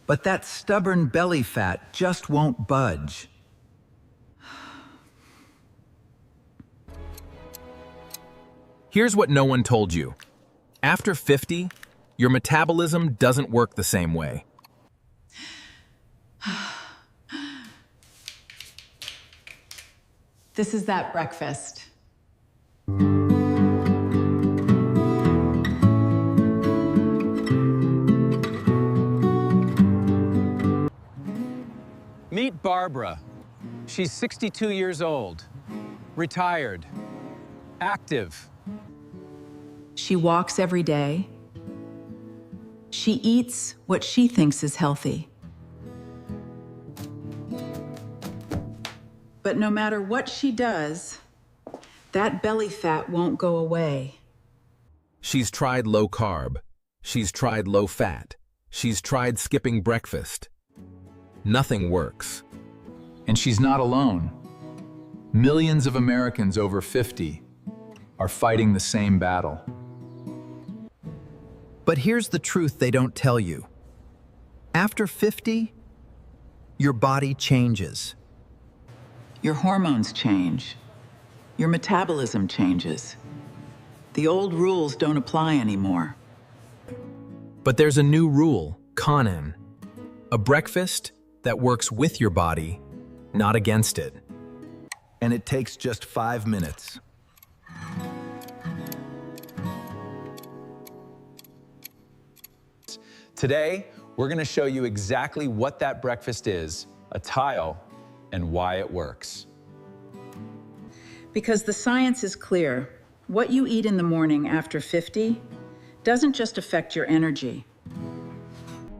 But that stubborn belly fat just won't budge. Here's what no one told you. After 50, your metabolism doesn't work the same way. This is that breakfast. Meet Barbara. She's 62 years old, retired, active. She walks every day. She eats what she thinks is healthy. But no matter what she does, that belly fat won't go away. She's tried low carb. She's tried low fat. She's tried skipping breakfast. Nothing works. And she's not alone. Millions of Americans over 50 are fighting the same battle. But here's the truth they don't tell you. After 50, your body changes. Your hormones change. Your metabolism changes. The old rules don't apply anymore. But there's a new rule, Kanen. A breakfast that works with your body, not against it. And it takes just 5 minutes. Today, we're going to show you exactly what that breakfast is, a tile, and why it works. Because the science is clear. What you eat in the morning after 50 doesn't just affect your energy.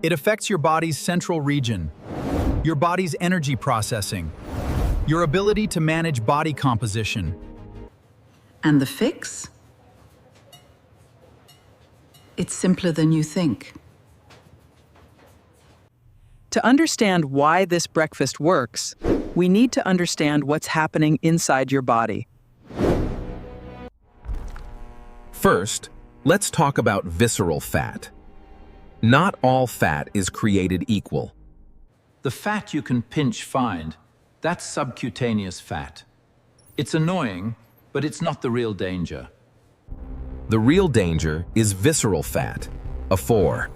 It affects your body's central region, your body's energy processing, your ability to manage body composition. And the fix? It's simpler than you think. To understand why this breakfast works, we need to understand what's happening inside your body. First, let's talk about visceral fat. Not all fat is created equal. The fat you can pinch find, that's subcutaneous fat. It's annoying, but it's not the real danger. The real danger is visceral fat, A4,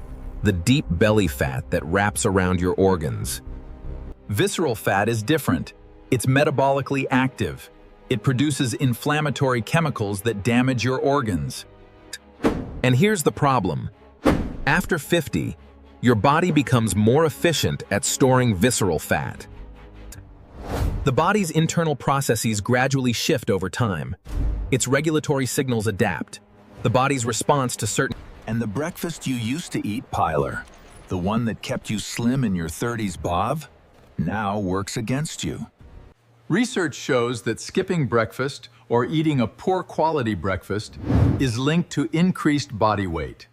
the deep belly fat that wraps around your organs. Visceral fat is different. It's metabolically active. It produces inflammatory chemicals that damage your organs. And here's the problem. After 50, your body becomes more efficient at storing visceral fat. The body's internal processes gradually shift over time. Its regulatory signals adapt. The body's response to certain... And the breakfast you used to eat, Pilar, the one that kept you slim in your 30s, Bob, now works against you. Research shows that skipping breakfast or eating a poor quality breakfast is linked to increased body weight,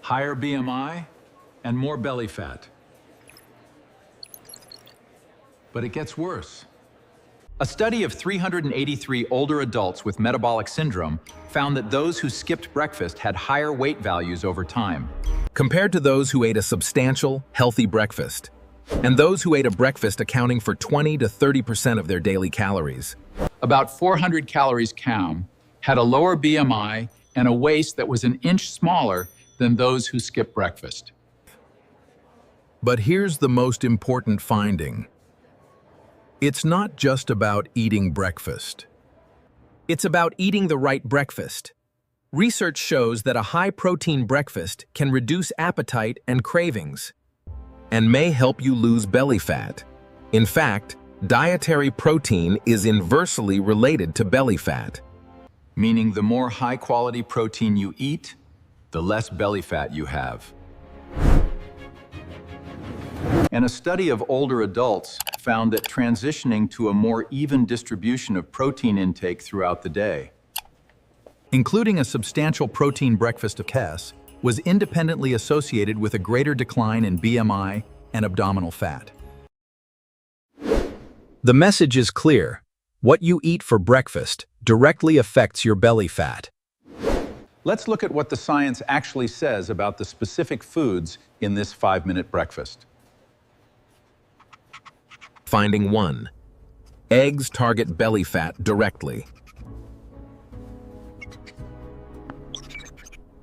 Higher BMI and more belly fat. But it gets worse. A study of 383 older adults with metabolic syndrome found that those who skipped breakfast had higher weight values over time. compared to those who ate a substantial, healthy breakfast, and those who ate a breakfast accounting for 20 to 30% of their daily calories. About 400 calories calm, had a lower BMI, and a waist that was an inch smaller than those who skipped breakfast. But here's the most important finding. It's not just about eating breakfast. It's about eating the right breakfast. Research shows that a high-protein breakfast can reduce appetite and cravings, and may help you lose belly fat. In fact, dietary protein is inversely related to belly fat. Meaning the more high-quality protein you eat, the less belly fat you have. And a study of older adults found that transitioning to a more even distribution of protein intake throughout the day, Including a substantial protein breakfast of Kess, was independently associated with a greater decline in BMI and abdominal fat. The message is clear. What you eat for breakfast directly affects your belly fat. Let's look at what the science actually says about the specific foods in this 5-minute breakfast. Finding 1. Eggs target belly fat directly.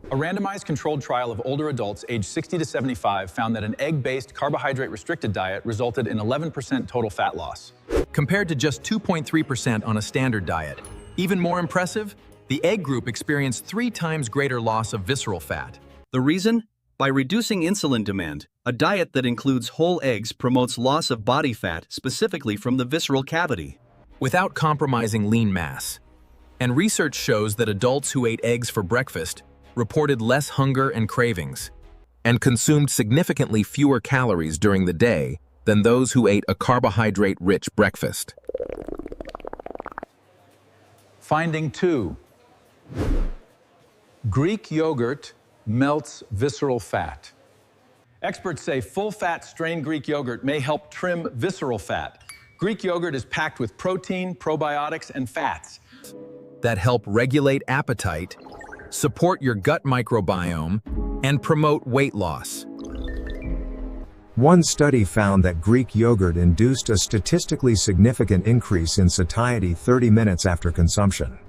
A randomized controlled trial of older adults aged 60 to 75 found that an egg-based carbohydrate-restricted diet resulted in 11% total fat loss. Compared to just 2.3% on a standard diet. Even more impressive, the egg group experienced 3 times greater loss of visceral fat. The reason? By reducing insulin demand, a diet that includes whole eggs promotes loss of body fat specifically from the visceral cavity, Without compromising lean mass. And research shows that adults who ate eggs for breakfast reported less hunger and cravings, and consumed significantly fewer calories during the day than those who ate a carbohydrate-rich breakfast. Finding 2. Greek yogurt melts visceral fat. Experts say full-fat strained Greek yogurt may help trim visceral fat. Greek yogurt is packed with protein, probiotics, and fats that help regulate appetite, support your gut microbiome, and promote weight loss. One study found that Greek yogurt induced a statistically significant increase in satiety 30 minutes after consumption.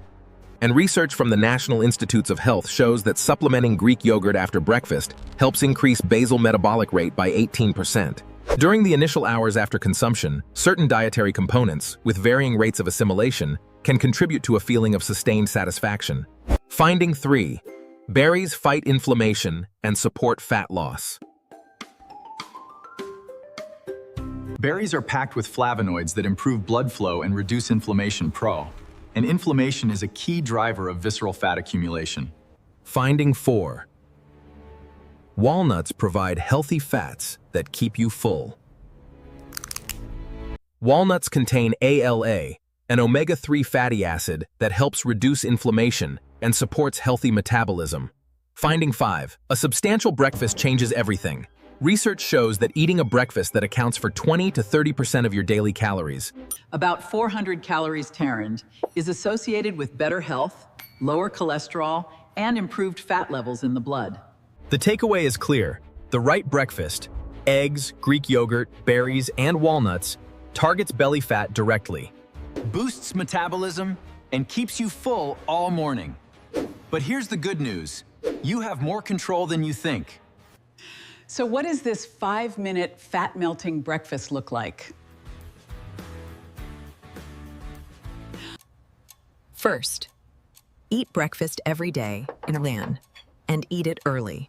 And research from the National Institutes of Health shows that supplementing Greek yogurt after breakfast helps increase basal metabolic rate by 18%. During the initial hours after consumption, certain dietary components, with varying rates of assimilation, can contribute to a feeling of sustained satisfaction. Finding 3. Berries fight inflammation and support fat loss. Berries are packed with flavonoids that improve blood flow and reduce inflammation. And inflammation is a key driver of visceral fat accumulation. Finding 4. Walnuts provide healthy fats that keep you full. Walnuts contain ALA, an omega-3 fatty acid that helps reduce inflammation and supports healthy metabolism. Finding 5. A substantial breakfast changes everything. Research shows that eating a breakfast that accounts for 20 to 30% of your daily calories, About 400 calories Taryn, is associated with better health, lower cholesterol, and improved fat levels in the blood. The takeaway is clear. The right breakfast, eggs, Greek yogurt, berries, and walnuts, targets belly fat directly. Boosts metabolism and keeps you full all morning. But here's the good news. You have more control than you think. So what does this 5-minute fat-melting breakfast look like? First, eat breakfast every day in a plan, and eat it early.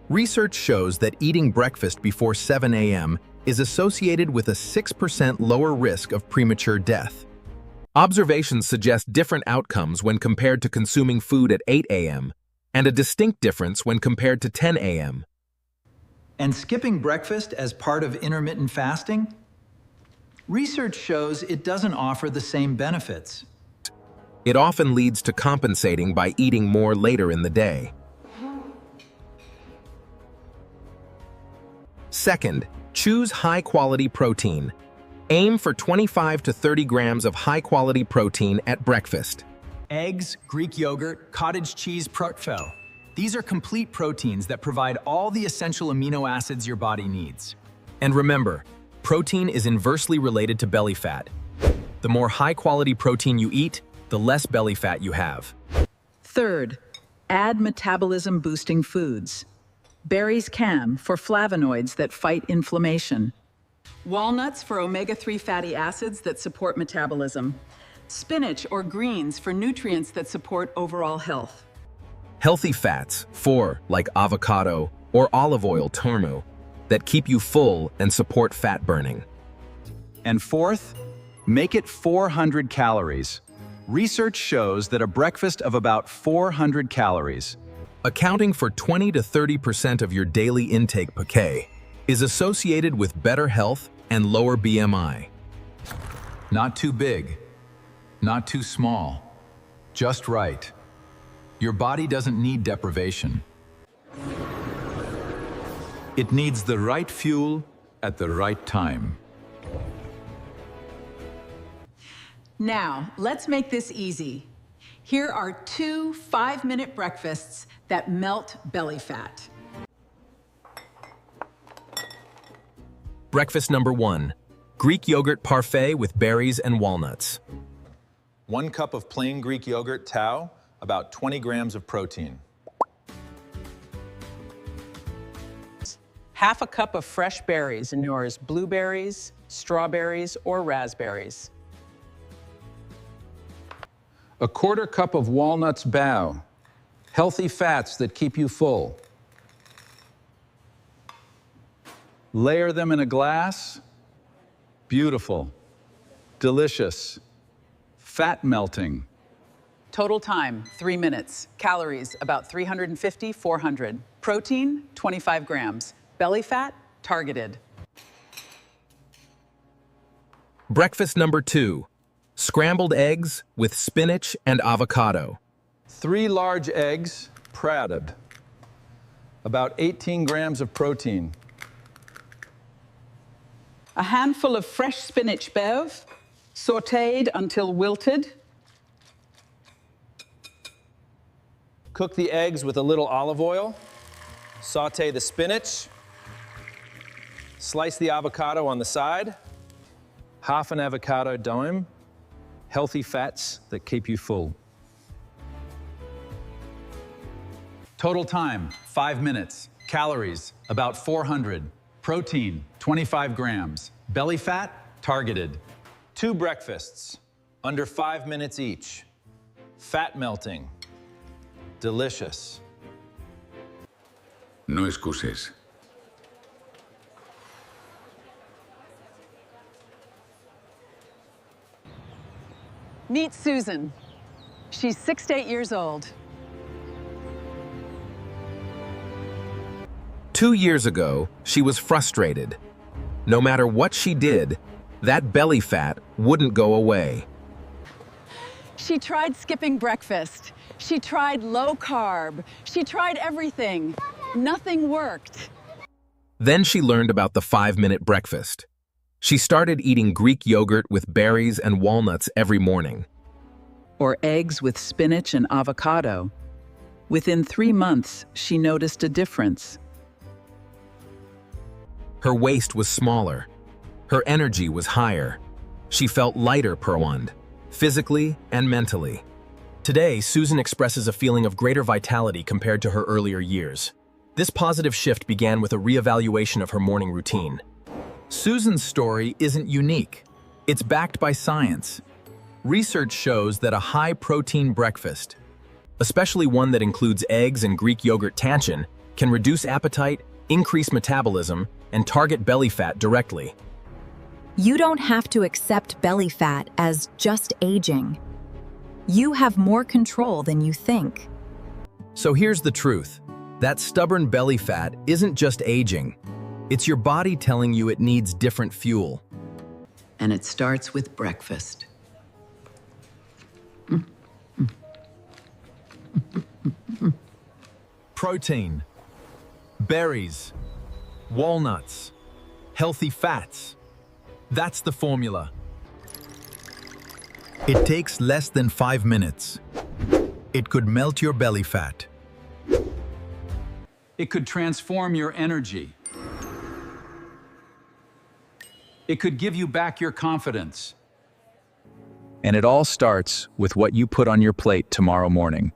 Research shows that eating breakfast before 7 a.m. is associated with a 6% lower risk of premature death. Observations suggest different outcomes when compared to consuming food at 8 a.m., and a distinct difference when compared to 10 a.m. And skipping breakfast as part of intermittent fasting? Research shows it doesn't offer the same benefits. It often leads to compensating by eating more later in the day. Second, choose high-quality protein. Aim for 25 to 30 grams of high-quality protein at breakfast. Eggs, Greek yogurt, cottage cheese, protfel. These are complete proteins that provide all the essential amino acids your body needs. And remember, protein is inversely related to belly fat. The more high-quality protein you eat, the less belly fat you have. Third, add metabolism-boosting foods. Berries for flavonoids that fight inflammation. Walnuts for omega-3 fatty acids that support metabolism. Spinach or greens for nutrients that support overall health. Healthy fats, like avocado or olive oil that keep you full and support fat burning. And fourth, make it 400 calories. Research shows that a breakfast of about 400 calories, accounting for 20 to 30% of your daily intake is associated with better health and lower BMI. Not too big, not too small, just right. Your body doesn't need deprivation. It needs the right fuel at the right time. Now, let's make this easy. Here are 2 5-minute breakfasts that melt belly fat. Breakfast number 1. Greek yogurt parfait with berries and walnuts. 1 cup of plain Greek yogurt, tau, about 20 grams of protein. Half a cup of fresh berries in yours, blueberries, strawberries, or raspberries. 1/4 cup of walnuts bao, healthy fats that keep you full. Layer them in a glass. Beautiful, delicious, fat melting. Total time, 3 minutes. Calories, about 350, 400. Protein, 25 grams. Belly fat, targeted. Breakfast number 2. Scrambled eggs with spinach and avocado. 3 large eggs, pratted. About 18 grams of protein. A handful of fresh spinach bev, sautéed until wilted. Cook the eggs with a little olive oil. Sauté the spinach. Slice the avocado on the side. Half an avocado dime. Healthy fats that keep you full. Total time, 5 minutes. Calories, about 400. Protein, 25 grams. Belly fat, targeted. 2 breakfasts, under 5 minutes each. Fat melting. Delicious. No excuses. Meet Susan. She's 6 to 8 years old. 2 years ago, she was frustrated. No matter what she did, that belly fat wouldn't go away. She tried skipping breakfast. She tried low carb. She tried everything. Nothing worked. Then she learned about the 5-minute breakfast. She started eating Greek yogurt with berries and walnuts every morning. Or eggs with spinach and avocado. Within 3 months, she noticed a difference. Her waist was smaller. Her energy was higher. She felt lighter per pound, physically and mentally. Today, Susan expresses a feeling of greater vitality compared to her earlier years. This positive shift began with a reevaluation of her morning routine. Susan's story isn't unique. It's backed by science. Research shows that a high-protein breakfast, Especially one that includes eggs and Greek yogurt tanchin, can reduce appetite, increase metabolism, and target belly fat directly. You don't have to accept belly fat as just aging. You have more control than you think. So here's the truth. That stubborn belly fat isn't just aging. It's your body telling you it needs different fuel. And it starts with breakfast. Protein, berries, walnuts, healthy fats. That's the formula. It takes less than 5 minutes. It could melt your belly fat. It could transform your energy. It could give you back your confidence. And it all starts with what you put on your plate tomorrow morning.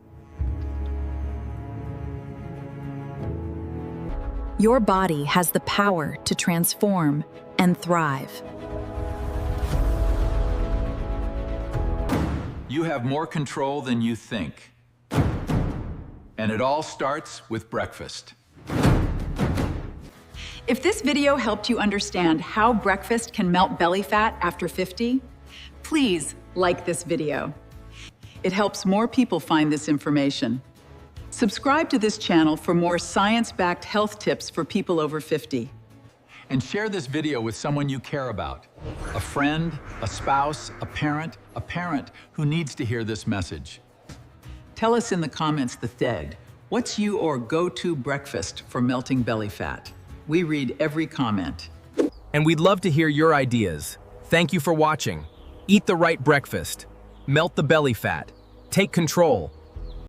Your body has the power to transform and thrive. You have more control than you think. And it all starts with breakfast. If this video helped you understand how breakfast can melt belly fat after 50, please like this video. It helps more people find this information. Subscribe to this channel for more science-backed health tips for people over 50. And share this video with someone you care about. A friend, a spouse, a parent who needs to hear this message. Tell us in the comments the thread, what's your go-to breakfast for melting belly fat? We read every comment. And we'd love to hear your ideas. Thank you for watching. Eat the right breakfast. Melt the belly fat. Take Take control.